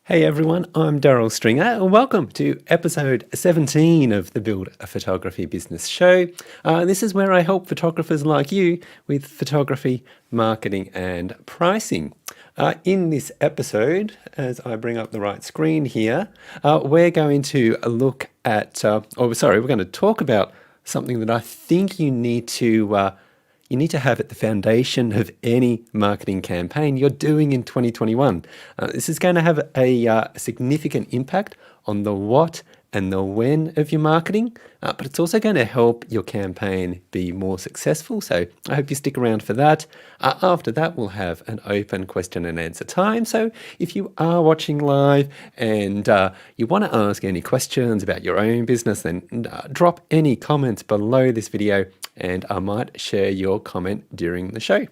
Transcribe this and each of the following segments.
Hey everyone, I'm Daryl Stringer and welcome to episode 17 of the Build a Photography Business Show. This is where I help photographers like you with photography, marketing and pricing. In this episode, as I bring up the right screen here, we're going to look at, we're going to talk about something that I think you need to have at the foundation of any marketing campaign you're doing in 2021. This is going to have a significant impact on the what and the when of your marketing, but it's also going to help your campaign be more successful. So I hope you stick around for that. After that, we'll have an open question and answer time. So if you are watching live and you want to ask any questions about your own business, then drop any comments below this video and I might share your comment during the show.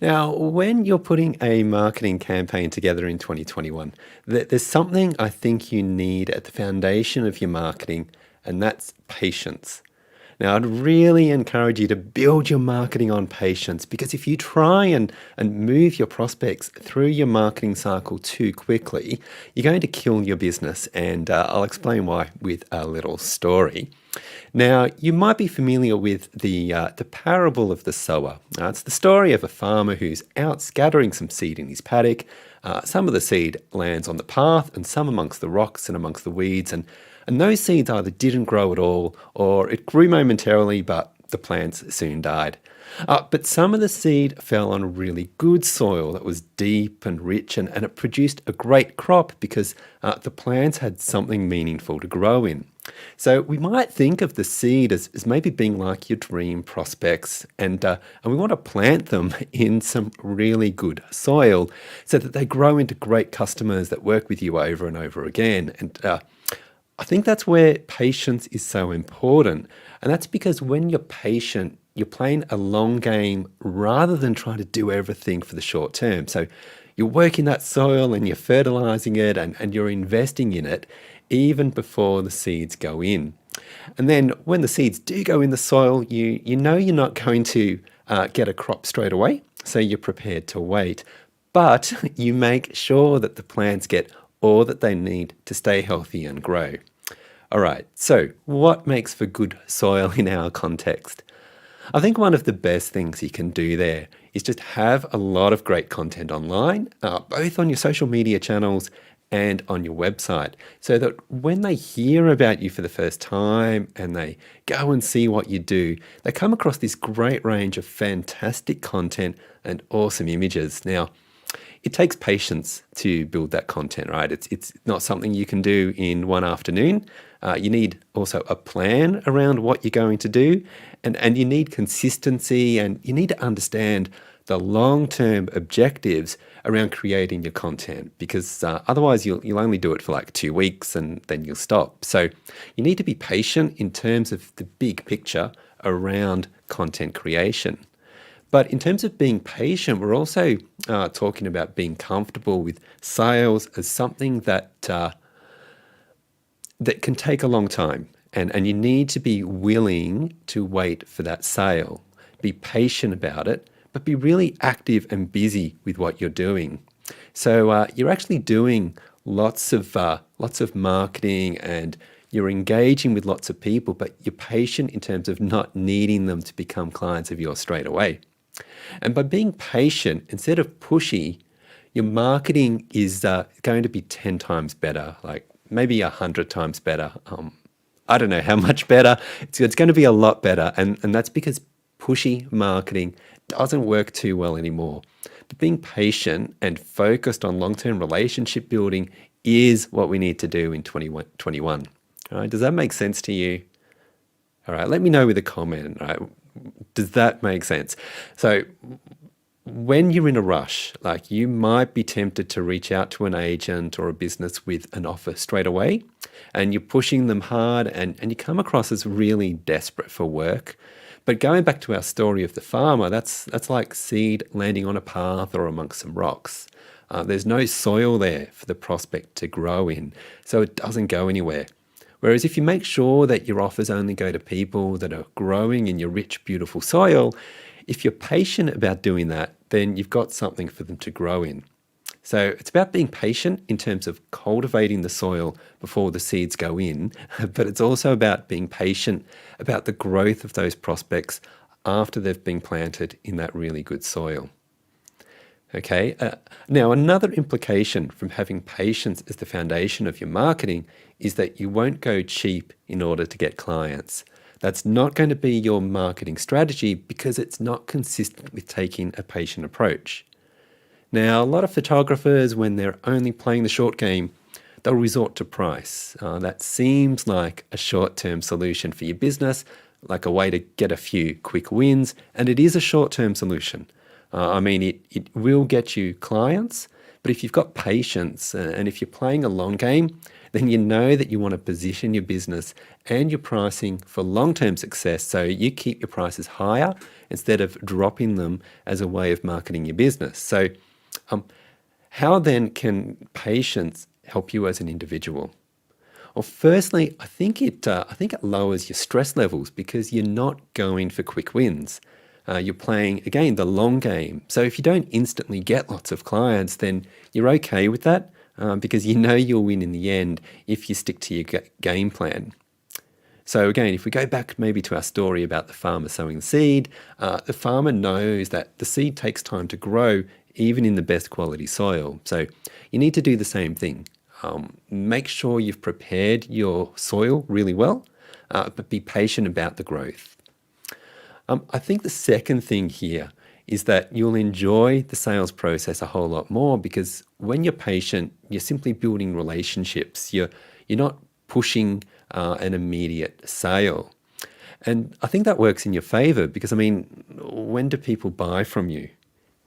Now, when you're putting a marketing campaign together in 2021, there's something I think you need at the foundation of your marketing, and that's patience. Now, I'd really encourage you to build your marketing on patience, because if you try and move your prospects through your marketing cycle too quickly, you're going to kill your business, and I'll explain why with a little story. Now, you might be familiar with the parable of the sower. It's the story of a farmer who's out scattering some seed in his paddock. Some of the seed lands on the path and some amongst the rocks and amongst the weeds. And those seeds either didn't grow at all or it grew momentarily, but the plants soon died. But some of the seed fell on really good soil that was deep and rich, and it produced a great crop because the plants had something meaningful to grow in. So we might think of the seed as maybe being like your dream prospects, and we want to plant them in some really good soil so that they grow into great customers that work with you over and over again. And I think that's where patience is so important. And that's because when you're patient, you're playing a long game rather than trying to do everything for the short term. So you're working that soil and you're fertilizing it and you're investing in it even before the seeds go in. And then when the seeds do go in the soil, you know you're not going to get a crop straight away, so you're prepared to wait. But you make sure that the plants get all that they need to stay healthy and grow. All right, so what makes for good soil in our context? I think one of the best things you can do there is just have a lot of great content online, both on your social media channels and on your website, so that when they hear about you for the first time and they go and see what you do, they come across this great range of fantastic content and awesome images. Now, it takes patience to build that content, right? It's not something you can do in one afternoon. You need also a plan around what you're going to do, and you need consistency, and you need to understand the long-term objectives around creating your content, because otherwise you'll only do it for like 2 weeks and then you'll stop. So you need to be patient in terms of the big picture around content creation. But in terms of being patient, we're also talking about being comfortable with sales as something that can take a long time. And you need to be willing to wait for that sale. Be patient about it, but be really active and busy with what you're doing. So you're actually doing lots of marketing and you're engaging with lots of people, but you're patient in terms of not needing them to become clients of yours straight away. And by being patient, instead of pushy, your marketing is going to be 10 times better, like maybe 100 times better. I don't know how much better. It's going to be a lot better. And that's because pushy marketing doesn't work too well anymore. But being patient and focused on long-term relationship building is what we need to do in 2021. All right, does that make sense to you? All right, let me know with a comment. All right, does that make sense? So when you're in a rush, like you might be tempted to reach out to an agent or a business with an offer straight away, and you're pushing them hard and you come across as really desperate for work. But going back to our story of the farmer, that's like seed landing on a path or amongst some rocks. There's no soil there for the prospect to grow in, so it doesn't go anywhere. Whereas if you make sure that your offers only go to people that are growing in your rich, beautiful soil, if you're patient about doing that, then you've got something for them to grow in. So it's about being patient in terms of cultivating the soil before the seeds go in, but it's also about being patient about the growth of those prospects after they've been planted in that really good soil. Okay, now another implication from having patience as the foundation of your marketing is that you won't go cheap in order to get clients. That's not going to be your marketing strategy because it's not consistent with taking a patient approach. Now, a lot of photographers, when they're only playing the short game, they'll resort to price. That seems like a short-term solution for your business, like a way to get a few quick wins, and it is a short-term solution. It will get you clients, but if you've got patience and if you're playing a long game, then you know that you want to position your business and your pricing for long-term success, so you keep your prices higher instead of dropping them as a way of marketing your business. So how then can patience help you as an individual? Well, firstly, I think it lowers your stress levels because you're not going for quick wins. You're playing, again, the long game. So if you don't instantly get lots of clients, then you're okay with that because you know you'll win in the end if you stick to your game plan. So again, if we go back maybe to our story about the farmer sowing the seed, the farmer knows that the seed takes time to grow even in the best quality soil. So you need to do the same thing. Make sure you've prepared your soil really well, but be patient about the growth. I think the second thing here is that you'll enjoy the sales process a whole lot more because when you're patient, you're simply building relationships. You're not pushing an immediate sale. And I think that works in your favor because, when do people buy from you?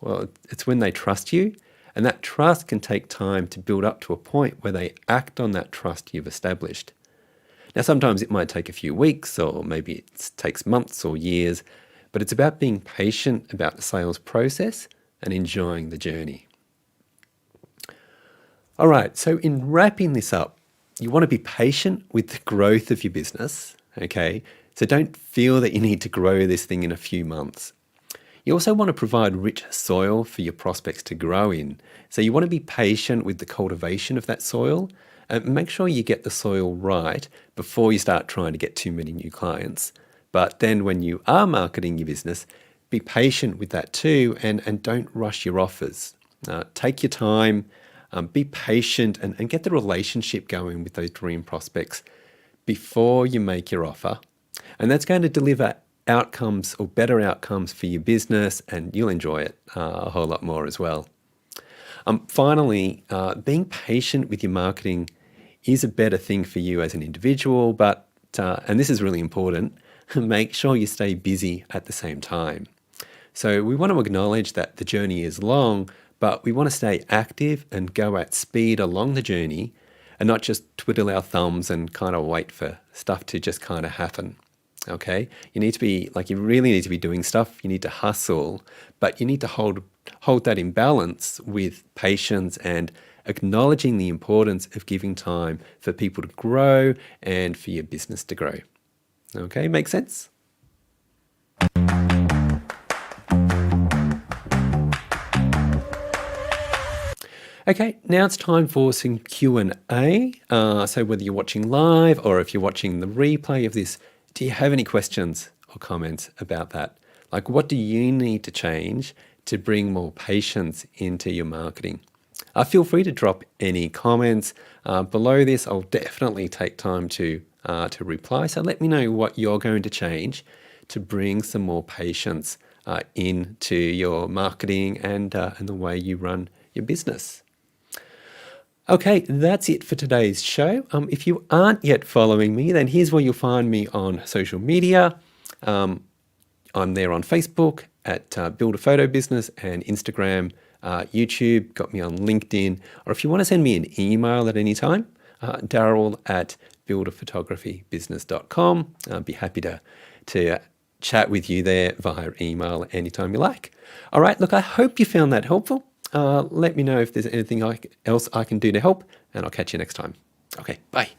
Well, it's when they trust you, and that trust can take time to build up to a point where they act on that trust you've established. Now, sometimes it might take a few weeks, or maybe it takes months or years, but it's about being patient about the sales process and enjoying the journey. All right, so in wrapping this up, you want to be patient with the growth of your business, okay? So don't feel that you need to grow this thing in a few months. You also want to provide rich soil for your prospects to grow in. So you want to be patient with the cultivation of that soil and make sure you get the soil right before you start trying to get too many new clients. But then when you are marketing your business, be patient with that too and don't rush your offers. Take your time, be patient and get the relationship going with those dream prospects before you make your offer. And that's going to deliver outcomes or better outcomes for your business, and you'll enjoy it a whole lot more as well. Finally, being patient with your marketing is a better thing for you as an individual, but, and this is really important, make sure you stay busy at the same time. So we want to acknowledge that the journey is long, but we want to stay active and go at speed along the journey and not just twiddle our thumbs and kind of wait for stuff to just kind of happen. Okay, you really need to be doing stuff. You need to hustle, but you need to hold that in balance with patience and acknowledging the importance of giving time for people to grow and for your business to grow. Okay, make sense? Okay, now it's time for some Q&A. So whether you're watching live or if you're watching the replay of this, do you have any questions or comments about that? Like, what do you need to change to bring more patience into your marketing? Feel free to drop any comments below this. I'll definitely take time to reply. So let me know what you're going to change to bring some more patience into your marketing and the way you run your business. Okay, that's it for today's show. If you aren't yet following me, then here's where you'll find me on social media. I'm there on Facebook at Build a Photo Business and Instagram, YouTube, got me on LinkedIn. Or if you want to send me an email at any time, Daryl at buildaphotographybusiness.com. I'd be happy to chat with you there via email anytime you like. All right, look, I hope you found that helpful. Let me know if there's anything else I can do to help, and I'll catch you next time. Okay, bye.